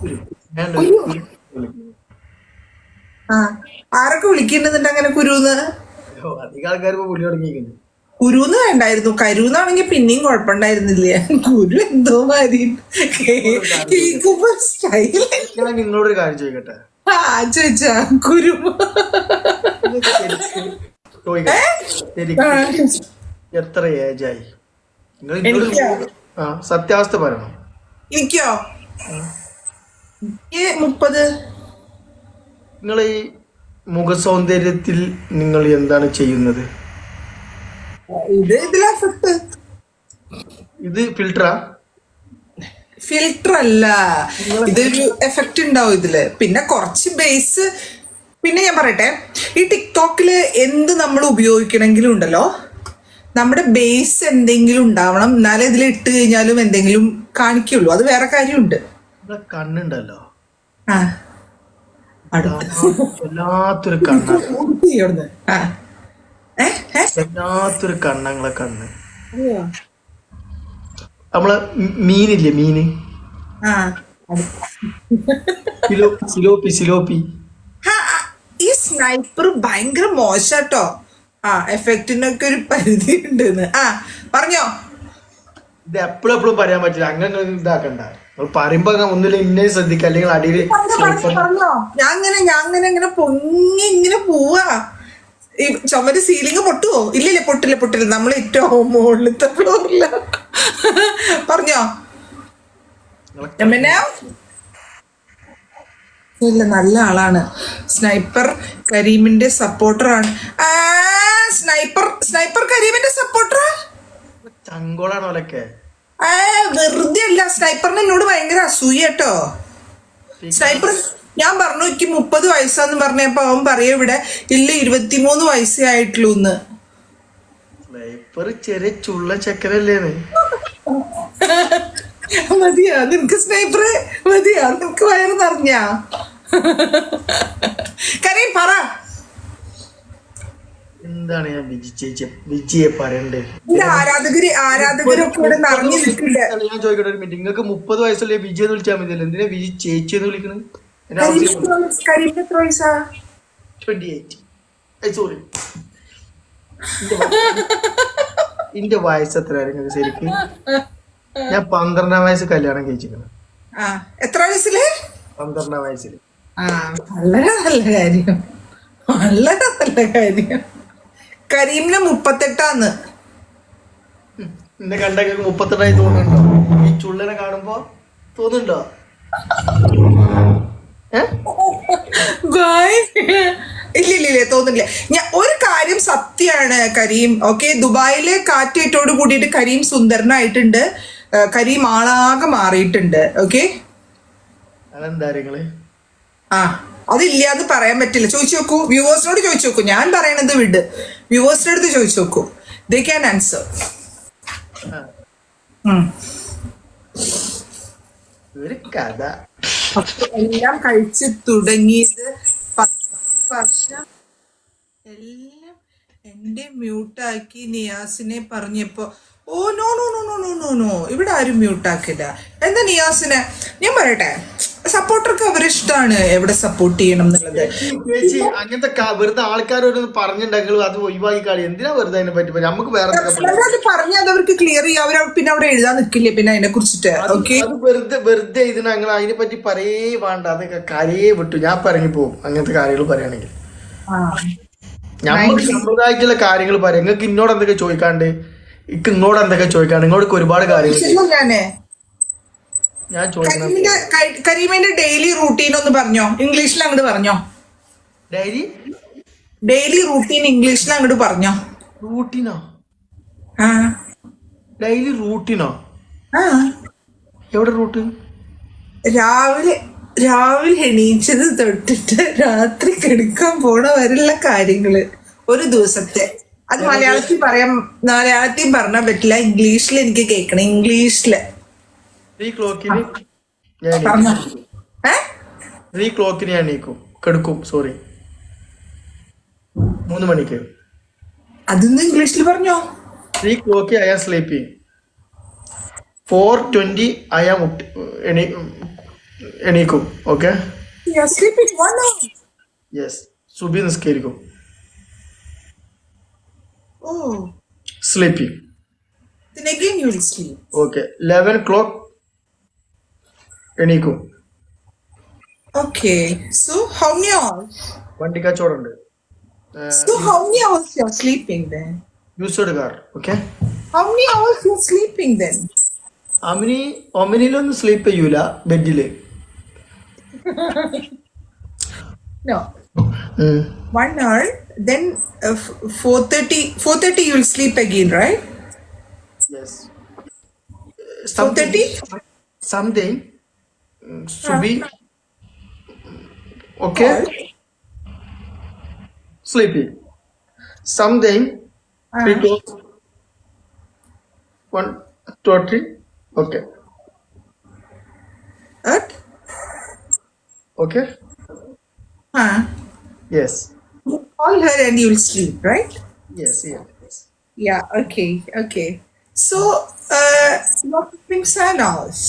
കുരു. ഞാൻ ഒരു കുരു. കുരു വിളി- ആ, ആരൊക്കെ വിളിക്കുന്നുണ്ട് അങ്ങനെ കുരുന്ന്? അധികം ആൾക്കാർക്ക് പുളി തുടങ്ങിയിരിക്കുന്നു. കുരുന്ന് വേണ്ടായിരുന്നു, കരുന്നാണെങ്കിൽ പിന്നെയും കുഴപ്പമുണ്ടായിരുന്നില്ലേ. കുരു എന്തോ മാതിരി നിങ്ങളോടൊരു കാര്യം ചോദിക്കട്ടെ, കേൾക്കുമ്പോ സ്റ്റൈൽ. ഞാൻ നിങ്ങളോടൊരു കാര്യം ചോദിക്കട്ടെ. ആ, ചോദിച്ചാ കുരു. നിങ്ങൾക്ക് ശരിക്ക് ഏ? ചോദിക്കട്ടെ, ആ, ശരിക്ക് എത്ര ഏജായി? നിങ്ങൾ ഇന്നോട് എനിക്കോ? ആ സത്യാവസ്ഥ പറയണം. എനിക്കോ? ഉം. എനിക്ക് 30. നിങ്ങൾ ഈ മുഖ സൗന്ദര്യത്തിൽ നിങ്ങൾ എന്താണ് ചെയ്യുന്നത്? ഇതിലാ ഫിൽട്ടർ. ഇത് ഫിൽട്ടറാ? ഫിൽട്ടർ അല്ല, നിങ്ങളെ ഇതൊരു എഫക്റ്റ് ഉണ്ടാവും ഇതില്. പിന്നെ കുറച്ച് ബേസ്. പിന്നെ ഞാൻ പറയട്ടെ, ഈ ടിക്ടോക്കില് എന്ത് നമ്മൾ ഉപയോഗിക്കണമെങ്കിലും ഉണ്ടല്ലോ, നമ്മുടെ ബേസ് എന്തെങ്കിലും ഉണ്ടാവണം, എന്നാലേ ഇതിൽ ഇട്ട് കഴിഞ്ഞാലും എന്തെങ്കിലും കാണിക്കുള്ളൂ. അത് വേറെ കാര്യമുണ്ട്. നിങ്ങളെ കണ്ണുണ്ടല്ലോ, ആ, അടുത്ത് വല്ലാത്തൊരു കണ്ണാണ്. അവിടുന്ന്. ആ, ഏ ഏ വല്ലാത്തൊരു കണ്ണങ്ങളെ കണ്ണ്. അറിയോ? നമ്മളെ മീനില്ലേ, മീന്, ആ, സിലോപ്പി സിലോപ്പി. ആ, ആ, ഈ സ്നൈപ്പർ ഭയങ്കര മോശാട്ടോ. ആ, എഫക്റ്റിനൊക്കെ ഒരു പരിധി ഉണ്ടെന്ന്. ആ, പറഞ്ഞോ. ഇത് എപ്പോഴും എപ്പോഴും പറയാൻ പറ്റില്ല, അങ്ങനെ ഇതാക്കണ്ട. നിങ്ങൾ പറയുമ്പോ ഒന്നുമില്ല ഇന്നെ ശ്രദ്ധിക്കുക, അല്ലെങ്കിൽ അടിയിൽ പറഞ്ഞോ സ്നൈപ്പർ. പറഞ്ഞോ. ഞാൻ അങ്ങനെ പൊങ്ങി ഇങ്ങനെ പോവാ. ഈ ചുമര് സീലിംഗ് പൊട്ടുവോ? ഇല്ലില്ല, പൊട്ടില്ല. നമ്മൾ ഏറ്റവും മുകളിലത്തെ ഫ്ലോറില്ല. പറഞ്ഞോ. എമ്മനാ? ഇല്ല, നല്ല ആളാണ്. സ്നൈപ്പർ കരീമിന്റെ സപ്പോർട്ടറാണ്. ആ, സ്നൈപ്പർ കരീമിന്റെ സപ്പോർട്ടറാ. ചങ്കോളാണ് ഓലൊക്കെ. ആ, വെറുതെ അല്ല, സ്നൈപ്പറിന് എന്നോട് ഭയങ്കര അസൂയ കേട്ടോ. സ്നൈപ്പർ, ഞാൻ പറഞ്ഞു എനിക്ക് 30 വയസ്സാന്ന് പറഞ്ഞപ്പോ അവൻ പറയാ ഇവിടെ ഇല്ല 23 വയസ്സേ ആയിട്ടുള്ളൂ എന്ന്. സ്നൈപ്പർ ചെറിയ ചുള്ള ചക്കരല്ലേന്ന്. മതിയാ നിനക്ക് സ്നൈപ്പറെ? മതിയാ നിനക്ക് വയറ് നിറഞ്ഞാ? കരീം പറ. എന്താണ് ഞാൻ വിജിയെ പറയണ്ടേ? ഇത് ആരാധകരൊക്കെ ഇവിടെ നിറഞ്ഞു നിൽക്കില്ല. ഞാൻ ചോദിക്കട്ടെ ഒരു മിനിറ്റ്, നിങ്ങൾക്ക് 30 വയസ്സുള്ള വിജി എന്ന് വിളിച്ചാൽ മതിയല്ലോ, എന്തിനാ വിജി ചേച്ചി എന്ന് വിളിക്കണത്? എന്റെ ആവശ്യം കരീമിന് എത്ര വയസ്സാ? 28. സോറി, എന്റെ വയസ്സ് എത്ര നിങ്ങൾക്ക് ശരിക്ക്? ഞാൻ 12-ാം വയസ്സ് കല്യാണം കഴിച്ചിരിക്കണം. ആ, എത്ര വയസ്സില്? 12-ാം വയസ്സിൽ. ആ, വളരെ നല്ല കാര്യം, വളരെ നല്ല കാര്യം. കരീമിന് 38. എന്നെ കണ്ടൊക്കെ 38 തോന്നുന്നുണ്ടോ? ഈ ചുള്ളനെ കാണുമ്പോ തോന്നുന്നുണ്ടോ? ഇല്ല തോന്നില്ല. ഞാൻ ഒരു കാര്യം സത്യമാണ് കരീം. ഓക്കെ, ദുബായിലെ കാറ്റേറ്റോട് കൂടിയിട്ട് കരീം സുന്ദരനായിട്ടുണ്ട്. കരീം ആളാകെ മാറിയിട്ടുണ്ട്. ഓക്കെ, അതെന്താ നിങ്ങള്? ആ, അതില്ലാന്ന് പറയാൻ പറ്റില്ല. ചോദിച്ചു നോക്കൂ, വ്യൂവേഴ്സിനോട് ചോദിച്ചു നോക്കൂ. ഞാൻ പറയണത് വിട്, വ്യൂവേഴ്സിന്റെ അടുത്ത് ചോദിച്ചു നോക്കൂ. They can answer. ഒരു കഥ. എല്ലാം കഴിച്ച് തുടങ്ങിയത് 10 വർഷം. എല്ലാം എന്റെ മ്യൂട്ടാക്കി നിയാസിനെ പറഞ്ഞപ്പോ, oh no no no no no no no, ഇവിടെ ആരും മ്യൂട്ടാക്കില്ല. എന്താ നിയാസിനെ ഞാൻ പറയട്ടെ, സപ്പോർട്ടർക്ക് അവരിഷ്ടമാണ് എവിടെ സപ്പോർട്ട് ചെയ്യണം എന്നുള്ളത്. ചേച്ചി അങ്ങനത്തെ വെറുതെ ആൾക്കാരോട് പറഞ്ഞിട്ടുണ്ടെങ്കിൽ അത് ഒഴിവാക്കി കളി. എന്തിനാ വെറുതെ അതിനെ പറ്റി? നമുക്ക് വേറെ എന്തൊക്കെ അത് പറഞ്ഞാൽ അവർക്ക് ക്ലിയർ ചെയ്യും. അവർ പിന്നെ അവിടെ എഴുതാൻ നിൽക്കില്ലേ പിന്നെ അതിനെ കുറിച്ചിട്ട്. ഓക്കെ, അത് വെറുതെ ഇതിന് ഞങ്ങൾ അതിനെ പറ്റി പറയേ വേണ്ട. അതൊക്കെ കരയെ വിട്ടു. ഞാൻ പറഞ്ഞു പോകും അങ്ങനത്തെ കാര്യങ്ങൾ പറയുകയാണെങ്കിൽ. നമുക്ക് സമുദായത്തിലുള്ള കാര്യങ്ങൾ പറയാം. നിങ്ങൾക്ക് ഇന്നോട് എന്തൊക്കെ ചോദിക്കാണ്ട്, ഇങ്ങോട് എന്തൊക്കെ ചോദിക്കാണ്ട്, ഇങ്ങോട്ട് ഒരുപാട് കാര്യങ്ങൾ ഞാനേ ഞാൻ ചോദിക്കണം. കരീമിന്റെ ഡെയിലി റൂട്ടീൻ ഒന്ന് പറഞ്ഞോ, ഇംഗ്ലീഷിൽ അങ്ങോട്ട് പറഞ്ഞോ. ഡെയിലി റൂട്ടീൻ ഇംഗ്ലീഷിൽ അങ്ങോട്ട് പറഞ്ഞോ. റൂട്ടീനോ? ആ, ഡെയിലി റൂട്ടീനോ? ആ, എവിടെ റൂട്ട്? രാവിലെ എണീച്ചത് തൊട്ടിട്ട് രാത്രി കിടക്കാൻ പോണ വരെയുള്ള കാര്യങ്ങള് ഒരു ദിവസത്തെ. അത് മലയാളത്തിൽ പറഞ്ഞാൽ പറ്റില്ല, ഇംഗ്ലീഷിൽ എനിക്ക് കേൾക്കണം. ഇംഗ്ലീഷില് 3 ക്ലോക്കിന് ഞാൻ പറഞ്ഞോ. 3 ക്ലോക്കിന് ഞാൻ എണീക്കും, കിടക്കും. സോറി, 3 മണിക്ക്. അതൊന്ന് ഇംഗ്ലീഷിൽ പറഞ്ഞോ. 3 clock I am sleeping. 4:20 I am എണീക്കും. Okay. You're sleeping 1 hour. Yes. സുബി നിസ്കരിക്കും. Oh, sleeping. then again you will sleep. Okay. 11 o'clock എണീക്കും. Okay, so how many hours? വണ്ടി കച്ചവടമുണ്ട്. So how many hours you're sleeping then? Used car. Okay. How many hours you're sleeping then? ഒമിനിലൊന്നും sleep ചെയ്യൂല, ബെഡില്. No, 1 hour. Then 4:30 you will sleep again, right? Yes. 4:30. Something. Subi. Okay. Sleeping. Something. 1:30. Okay. What? Okay. Huh? Yes. You call her and you will sleep, right? Yes. Yes. Yeah. Okay. Okay. So, you're sleeping 7 hours.